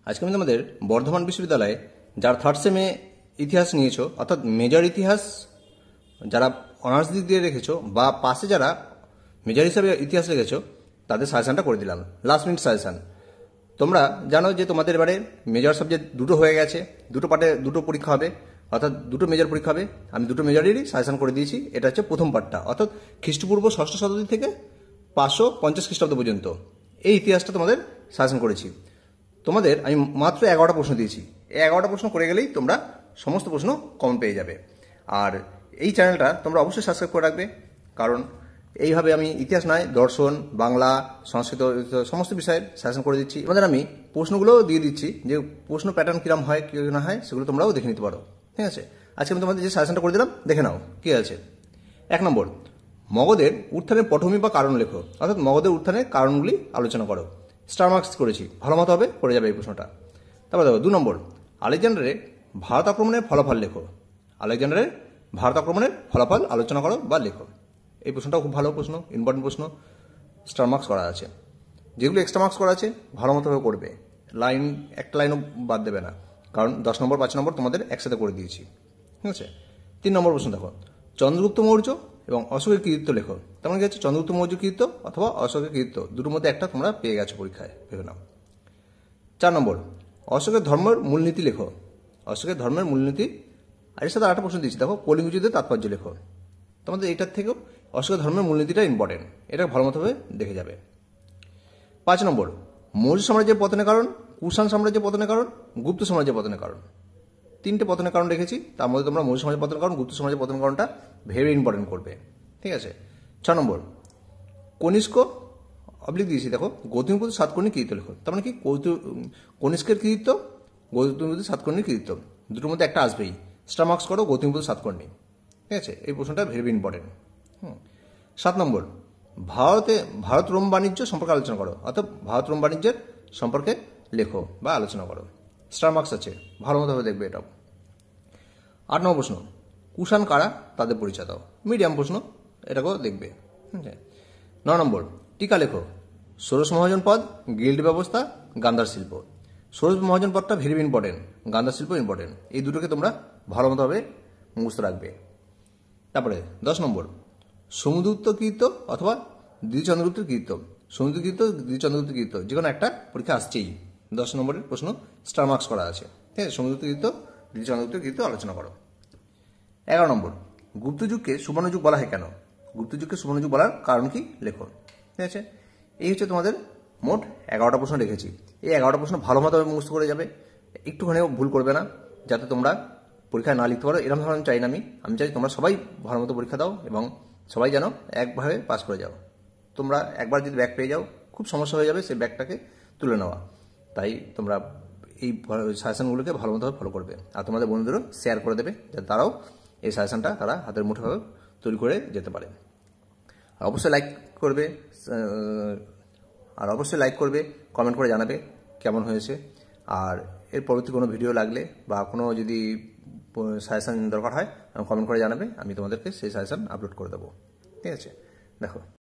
আজকে আমি তোমাদের বর্ধমান বিশ্ববিদ্যালয়ে যারা থার্ড সেমে ইতিহাস নিয়েছো, অর্থাৎ মেজর ইতিহাস যারা অনার্স দিক দিয়ে রেখেছো বা পাশে যারা মেজর হিসাবে ইতিহাস রেখেছো, তাদের সাজেশনটা করে দিলাম, লাস্ট মিনিট সাজেশন। তোমরা জানো যে তোমাদের এবারে মেজর সাবজেক্ট দুটো হয়ে গেছে, দুটো পার্টে দুটো পরীক্ষা হবে, অর্থাৎ দুটো মেজর পরীক্ষা হবে। আমি দুটো মেজরেরই সাজেশন করে দিয়েছি। এটা হচ্ছে প্রথম পার্টটা, অর্থাৎ খ্রিস্টপূর্ব ষষ্ঠ শতাব্দী থেকে 550 খ্রিস্টাব্দ পর্যন্ত এই ইতিহাসটা তোমাদের সাজেশন করেছি। তোমাদের আমি মাত্র 11টা প্রশ্ন দিয়েছি। এই 11টা প্রশ্ন করে গেলেই তোমরা সমস্ত প্রশ্ন কমন পেয়ে যাবে। আর এই চ্যানেলটা তোমরা অবশ্যই সাবস্ক্রাইব করে রাখবে, কারণ এইভাবে আমি ইতিহাস নয়, দর্শন, বাংলা, সংস্কৃত সমস্ত বিষয়ের সাজেশন করে দিচ্ছি। তোমাদের আমি প্রশ্নগুলোও দিয়ে দিচ্ছি, যে প্রশ্ন প্যাটার্ন কিরম হয় কি না হয় সেগুলো তোমরাও দেখে নিতে পারো। ঠিক আছে, আজকে আমি তোমাদের যে সাজেশনটা করে দিলাম দেখে নাও কি আছে। 1 নম্বর, মগধের উত্থানের পটভূমি বা কারণ লেখো, অর্থাৎ মগধের উত্থানের কারণগুলি আলোচনা করো। স্টার মার্কস করেছি, ভালো মতো হবে, পড়ে যাবে এই প্রশ্নটা। তারপর দেখো 2 নম্বর, আলেকজান্ডারের ভারত আক্রমণের ফলাফল লেখো। আলেকজান্ডারের ভারত আক্রমণের ফলাফল আলোচনা করো বা লেখো। এই প্রশ্নটাও খুব ভালো প্রশ্ন, ইম্পর্টেন্ট প্রশ্ন, স্টার মার্কস করা আছে। যেগুলো এক্সট্রা মার্কস করা আছে ভালো মতোভাবে করবে, লাইন একটা লাইনও বাদ দেবে না, কারণ 10 নম্বর 5 নম্বর তোমাদের একসাথে করে দিয়েছি। ঠিক আছে। 3 নম্বর প্রশ্ন দেখো, চন্দ্রগুপ্ত মৌর্য এবং অশোকের কৃতিত্ব লেখো। তেমন কি হচ্ছে, চন্দ্রগুপ্ত মৌর্য কৃতিত্ব অথবা অশোকের কৃতিত্ব, দুটোর মধ্যে একটা তোমরা পেয়ে গেছো পরীক্ষায়, ভেবে নাও। 4 নম্বর, অশোকের ধর্মের মূলনীতি লেখো। অশোকের ধর্মের মূলনীতি, আর এর সাথে আরেকটা প্রশ্ন দিচ্ছি, দেখো কলিঙ্গ যুদ্ধের তাৎপর্য লেখো। তোমাদের এটার থেকেও অশোকের ধর্মের মূলনীতিটা ইম্পর্টেন্ট, এটা ভালো মতোভাবে দেখে যাবে। 5 নম্বর, মৌর্য সাম্রাজ্যের পতনের কারণ, কুষাণ সাম্রাজ্যের পতনের কারণ, গুপ্ত সাম্রাজ্যের পতনের কারণ। 3টে পতনের কারণ রেখেছি, তার মধ্যে তোমরা মৌর্য সাম্রাজ্যের পতনের কারণ, গুপ্ত সাম্রাজ্যের পতনের কারণটা ভেরি ইম্পর্টেন্ট করবে। ঠিক আছে। 6 নম্বর, কনিষ্ক অবলিক দিয়েছি, দেখো গৌতমীপুত্র সাতকর্ণীর কৃতিত্ব লেখো। তার মানে কি, কনিষ্কের কৃতিত্ব, গৌতমীপুত্র সাতকর্ণীর কৃতিত্ব, দুটোর মধ্যে একটা আসবেই। স্টার মার্কস করো গৌতমীপুত্র সাতকর্ণী। ঠিক আছে, এই প্রশ্নটা ভেরি ইম্পর্টেন্ট। 7 নম্বর, ভারত রোম বাণিজ্য সম্পর্কে আলোচনা করো, অর্থাৎ ভারত রোম বাণিজ্যের সম্পর্কে লেখো বা আলোচনা করো। স্টার মার্কস আছে, ভালো মতোভাবে দেখবে এটাও। 8 নম্বর প্রশ্ন, কুষাণ কারা, তাদের পরিচয় দাও। মিডিয়াম প্রশ্ন, এটাকেও দেখবে। 9 নম্বর, টিকা লেখো। ষোড়শ মহাজন পদ, গিল্ড ব্যবস্থা, গান্ধার শিল্প। ষোড়শ মহাজন পদটা ভেরি ইম্পর্টেন্ট, গান্ধার শিল্প ইম্পর্টেন্ট, এই দুটোকে তোমরা ভালো মতোভাবে মুখস্থ রাখবে। তারপরে 10 নম্বর, সমুদ্রগুপ্ত কৃতিত্ব অথবা দ্বিচন্দ্রগুপ্তের কৃতিত্ব। সমুদ্র কৃতিত্ব, দ্বিচন্দ্রগুপ্তের কৃতিত্ব, যে কোনো একটা পরীক্ষা আসছেই। 10 নম্বরের প্রশ্ন স্টার মার্কস করা আছে। ঠিক আছে, সমুদ্রগুপ্ত কৃতিত্ব, দ্বিচন্দ্রগুপ্তের কৃতিত্ব আলোচনা করো। 11 নম্বর, গুপ্তযুগকে সুবর্ণযুগ বলা হয় কেন? গুপ্তযুগকে সুবর্ণযুগ বলার কারণ কি লেখো। ঠিক আছে, এই হচ্ছে তোমাদের মোট 11টা প্রশ্ন রেখেছি। এই 11টা প্রশ্ন ভালো মতো মুখস্থ করে যাবে, একটুখানিও ভুল করবে না, যাতে তোমরা পরীক্ষায় না লিখতে পারো। এরকম ধরনের চাই না আমি চাই তোমরা সবাই ভালো মতো পরীক্ষা দাও এবং সবাই যেন একভাবে পাস করে যাও। তোমরা একবার যদি ব্যাক পেয়ে যাও খুব সমস্যা হয়ে যাবে সেই ব্যাকটাকে তুলে নেওয়া। তাই তোমরা এই সাজেশনগুলোকে ভালো মতোভাবে ফলো করবে, আর তোমাদের বন্ধুদেরও শেয়ার করে দেবে, যাতে তারাও এই সাজেশনটা তারা হাতের মুঠোভাবে তৈরি করে যেতে পারে। অবশ্যই লাইক করবে, কমেন্ট করে জানাবে কেমন হয়েছে। আর এর পরবর্তী কোনো ভিডিও লাগলে বা কোনো যদি সাজেশন দরকার হয় কমেন্ট করে জানাবে, আমি তোমাদেরকে সেই সাজেশন আপলোড করে দেবো। ঠিক আছে, দেখো।